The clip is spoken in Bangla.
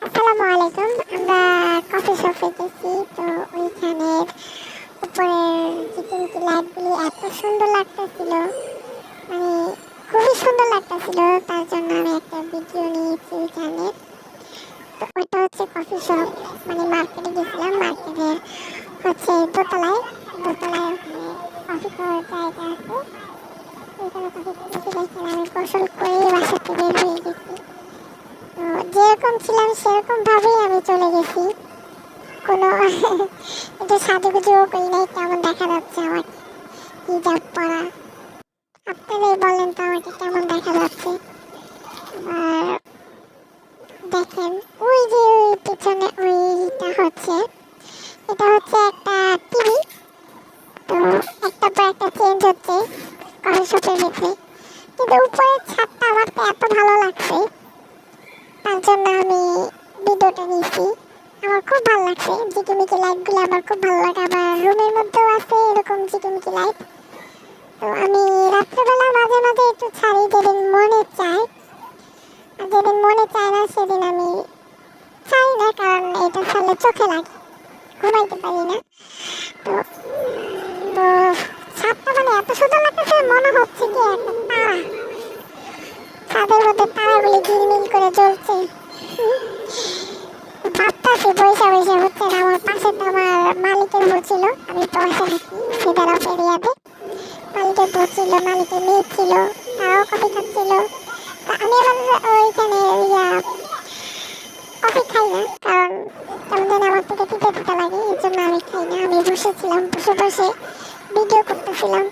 আসসালামু আলাইকুম। আমরা কফি শপে গেছি। তো ওইখানের উপরের চিকিমিকি লাইটগুলি এত সুন্দর লাগতেছিল, মানে খুবই সুন্দর লাগতেছিল। তার জন্য আমি একটা ভিডিও নিয়েছি ওইখানের। তো ওইটা হচ্ছে কফি শপ, মানে মার্কেটে গেছিলাম। মার্কেটের হচ্ছে দোতলায় দোতলায় ওখানে কফি খাওয়ার জায়গা আছে। ওইখানে কফি খেতে দেখেন আমি গোসল করে বাসাতে বের হয়ে গেছি। তো যেরকম ছিলাম সেরকম ভাবেই আমি চলে গেছি। কোনো একটু সাজুগুজুও করি নাই, কেমন দেখা যাচ্ছে আমাকে হিজাব পরা। আপনারাই বলেন তো আমাকে কেমন দেখা যাচ্ছে। আর দেখেন ওই যে ওই পিছনে ওইটা হচ্ছে, এটা হচ্ছে একটা টিভি। তো একটা পর একটা চেঞ্জ হচ্ছে কফি শপের ভিতরে। কিন্তু উপরের ছাদটা আমার তো এত ভালো লাগছে, তার জন্য আমি ভিডিওটা নিয়েছি। আমার খুব ভালো লাগছে ঝিকিমিকি লাইটগুলো, আমার খুব ভালো লাগে। আবার রুমের মধ্যেও আছে এরকম ঝিকিমিকি লাইট। তো আমি রাত্রেবেলা মাঝে মাঝে একটু ছাড়ি, যেদিন মনে চায়। আর যেদিন মনে চায় না সেদিন আমি ছাড়ি না, কারণ এটা ছাড়লে চোখে লাগে, ঘুমাইতে পারি না। তো তো ছাদটা মানে এত সুন্দর লাগতেছে, মনে হচ্ছে কি একটা তারা, ছাদের মধ্যে তারাগুলি ঝিলমিল করে জ্বলছে। ভাবতাছি বৈশা বৈশা হচ্ছে না। আমার পাশে তো আমার মালিকের বউ ছিল, আমি প্রবাসে থাকি সেটার অফ এরিয়াতে। মালিকের বউ ছিল, মালিকের মেয়ে ছিল, তারাও কফি খাচ্ছিল। তা আমি আবার ওইখানে কফি খাই না, কারণ কেমন যেন আমার থেকে তিতা তিতা লাগে, এই জন্য আমি খাই না। আমি বসেছিলাম, বসে বসে ভিডিও করতেছিলাম।